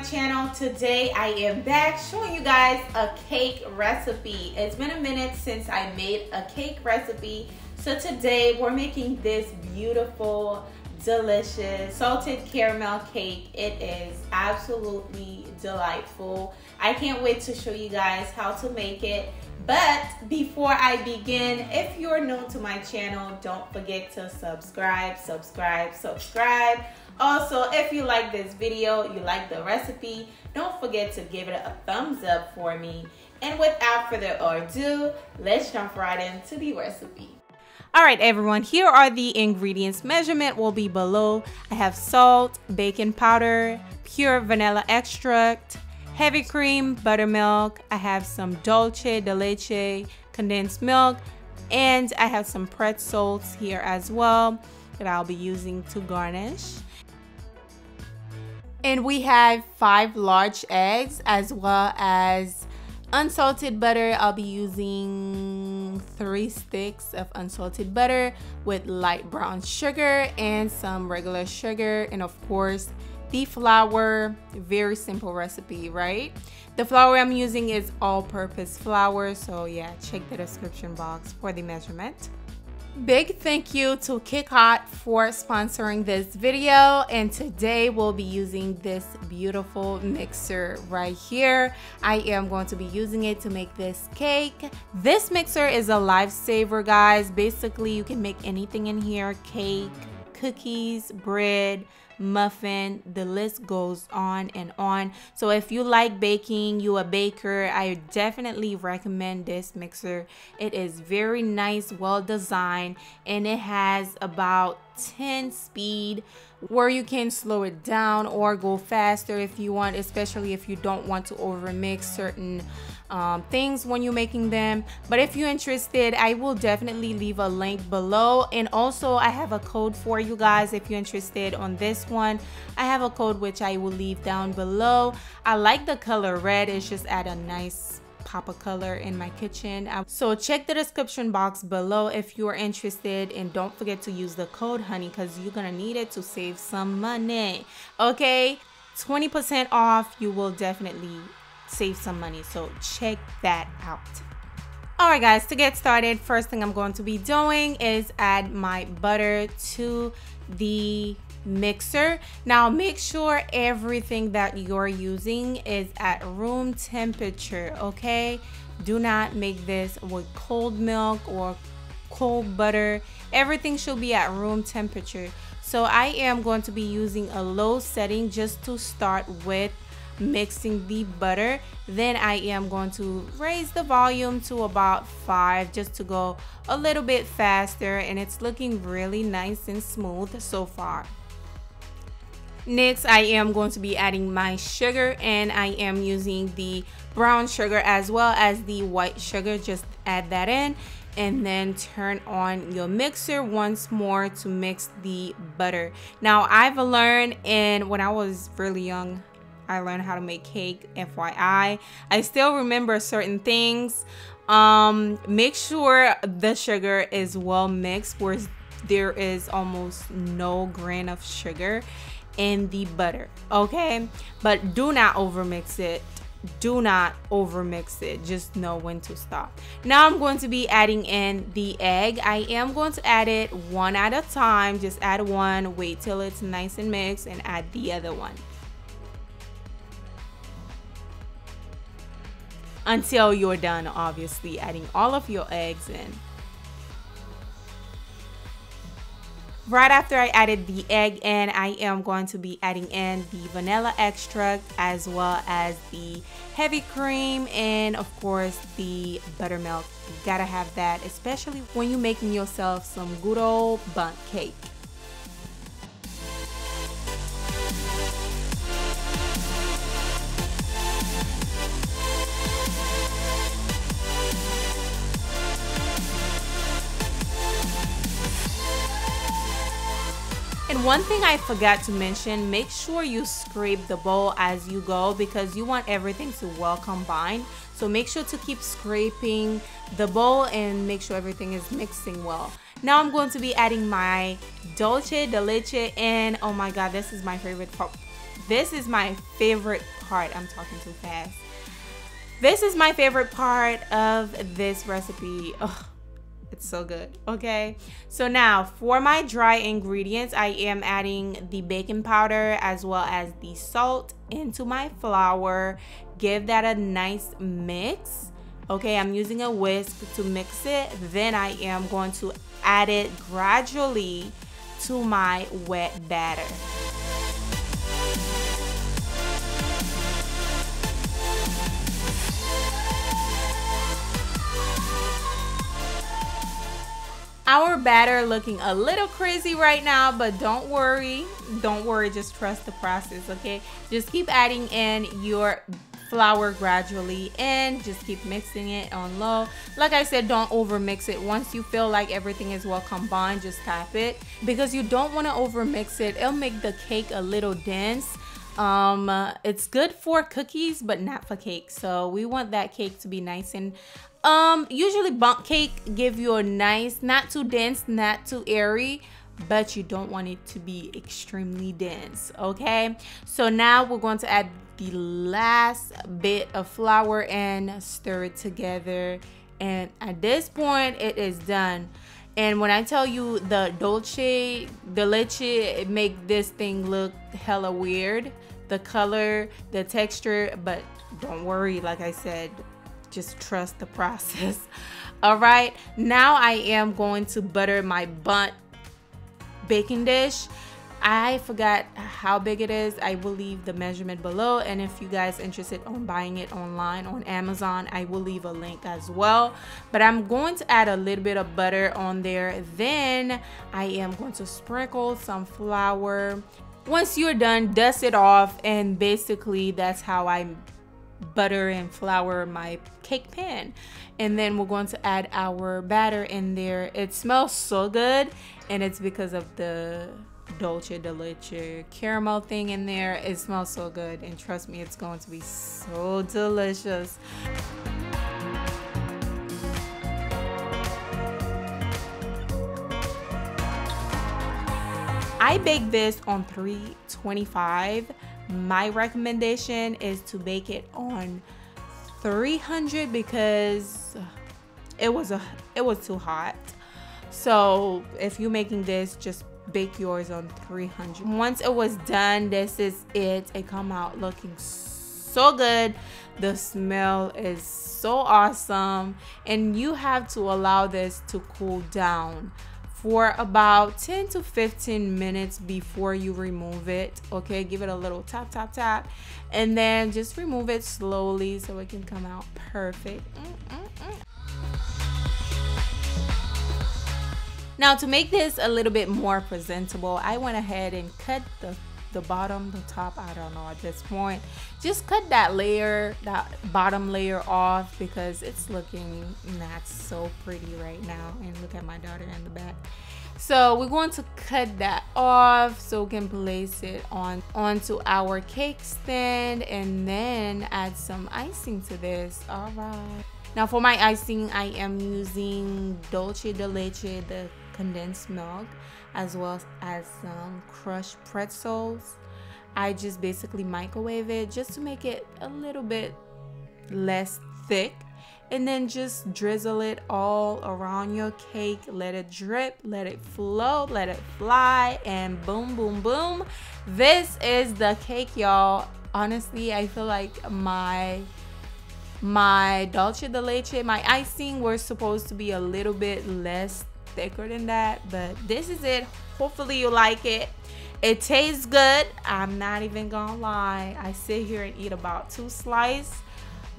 channel. Today I am back showing you guys a cake recipe. It's been a minute since I made a cake recipe, so today we're making this beautiful, delicious salted caramel cake. It is absolutely delightful. I can't wait to show you guys how to make it. But before I begin, if you're new to my channel, don't forget to subscribe. Also, if you like this video, you like the recipe, don't forget to give it a thumbs up for me. And without further ado, let's jump right into the recipe. All right, everyone, here are the ingredients. Measurement will be below. I have salt, baking powder, pure vanilla extract, heavy cream, buttermilk. I have some dulce de leche, condensed milk, and I have some pretzels here as well that I'll be using to garnish. And we have 5 large eggs as well as unsalted butter. I'll be using 3 sticks of unsalted butter with light brown sugar and some regular sugar, and of course the flour. Very simple recipe, right? The flour I'm using is all-purpose flour, so yeah, check the description box for the measurement. Big thank you to KICHOT for sponsoring this video, and today we'll be using this beautiful mixer right here. I am going to be using it to make this cake. This mixer is a lifesaver, guys. Basically, you can make anything in here: cake, cookies, bread, muffin, the list goes on and on. So if you like baking, you a baker, I definitely recommend this mixer. It is very nice, well designed, and it has about 10 speed where you can slow it down or go faster if you want, especially if you don't want to overmix certain things when you're making them. But if you're interested, I will definitely leave a link below, and also I have a code for you guys if you're interested on this one. I have a code which I will leave down below. I like the color red. It's just add a nice pop of color in my kitchen. So check the description box below if you are interested, and don't forget to use the code honey because you're gonna need it to save some money. Okay, 20% off. You will definitely save some money, so check that out. All right, guys, to get started, first thing I'm going to be doing is add my butter to the mixer. Now make sure everything that you're using is at room temperature, okay? Do not make this with cold milk or cold butter. Everything should be at room temperature. So I am going to be using a low setting just to start with mixing the butter. Then I am going to raise the volume to about 5 just to go a little bit faster, and it's looking really nice and smooth so far. Next, I am going to be adding my sugar, and I am using the brown sugar as well as the white sugar. Just add that in and then turn on your mixer once more to mix the butter. Now I've learned, and when I was really young, I learned how to make cake, FYI. I still remember certain things. Make sure the sugar is well mixed where there is almost no grain of sugar in the butter, okay? But do not overmix it. Do not overmix it. Just know when to stop. Now I'm going to be adding in the egg. I am going to add it one at a time. Just add one, wait till it's nice and mixed, and add the other one until you're done, obviously, adding all of your eggs in. Right after I added the egg in, I am going to be adding in the vanilla extract as well as the heavy cream and of course the buttermilk. You gotta have that, especially when you're making yourself some good old Bundt cake. And one thing I forgot to mention, make sure you scrape the bowl as you go because you want everything to well combine. So make sure to keep scraping the bowl and make sure everything is mixing well. Now I'm going to be adding my dulce de leche, and oh my god, this is my favorite part. This is my favorite part. I'm talking too fast. This is my favorite part of this recipe. Oh, it's so good. Okay, so now for my dry ingredients, I am adding the baking powder as well as the salt into my flour. Give that a nice mix. Okay, I'm using a whisk to mix it. Then I am going to add it gradually to my wet batter. Our batter looking a little crazy right now, but don't worry, just trust the process. Okay, just keep adding in your flour gradually and just keep mixing it on low. Like I said, don't over mix it. Once you feel like everything is well combined, just tap it, because you don't want to over mix it. It'll make the cake a little dense. It's good for cookies but not for cake, so we want that cake to be nice and usually Bundt cake give you a nice, not too dense, not too airy, but you don't want it to be extremely dense. Okay, so now we're going to add the last bit of flour and stir it together, and at this point it is done. And when I tell you the dolce de leche, it make this thing look hella weird, the color, the texture, but don't worry, like I said, just trust the process. All right, now I am going to butter my Bundt baking dish. I forgot how big it is. I will leave the measurement below, and if you guys interested on buying it online on Amazon, I will leave a link as well. But I'm going to add a little bit of butter on there. Then I am going to sprinkle some flour. Once you're done, dust it off, and basically that's how I butter and flour my cake pan. And then we're going to add our batter in there. It smells so good, and it's because of the dolce de leche caramel thing in there. It smells so good, and trust me, it's going to be so delicious. I bake this on 325. My recommendation is to bake it on 300 because it was too hot. So if you're making this, just bake yours on 300. Once it was done, this is it. It come out looking so good. The smell is so awesome, and you have to allow this to cool down for about 10 to 15 minutes before you remove it. Okay, give it a little tap, and then just remove it slowly so it can come out perfect. Now, to make this a little bit more presentable, I went ahead and cut the bottom, the top, I don't know at this point. Just cut that layer, that bottom layer off, because it's looking not so pretty right now. And look at my daughter in the back. So we're going to cut that off so we can place it onto our cake stand, and then add some icing to this. All right. Now for my icing, I am using dolce de leche, the condensed milk, as well as some crushed pretzels. I just basically microwave it just to make it a little bit less thick, and then just drizzle it all around your cake. Let it drip, let it flow, let it fly, and boom, boom, boom. This is the cake, y'all. Honestly, I feel like my dolce de leche, my icing, were supposed to be a little bit less thicker than that, but this is it. Hopefully you like it. It tastes good. I'm not even gonna lie, I sit here and eat about 2 slices.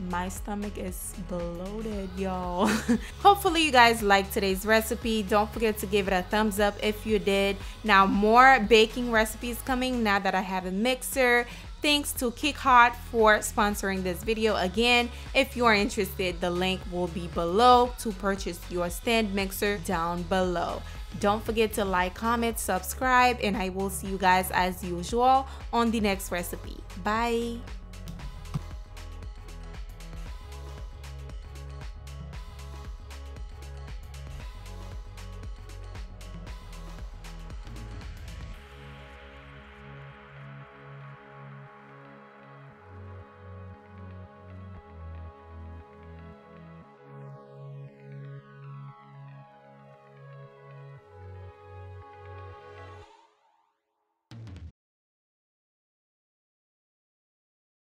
My stomach is bloated, y'all. Hopefully you guys liked today's recipe. Don't forget to give it a thumbs up if you did. Now more baking recipes coming now that I have a mixer. Thanks to KICHOT for sponsoring this video. Again, if you are interested, the link will be below to purchase your stand mixer down below. Don't forget to like, comment, subscribe, and I will see you guys as usual on the next recipe. Bye.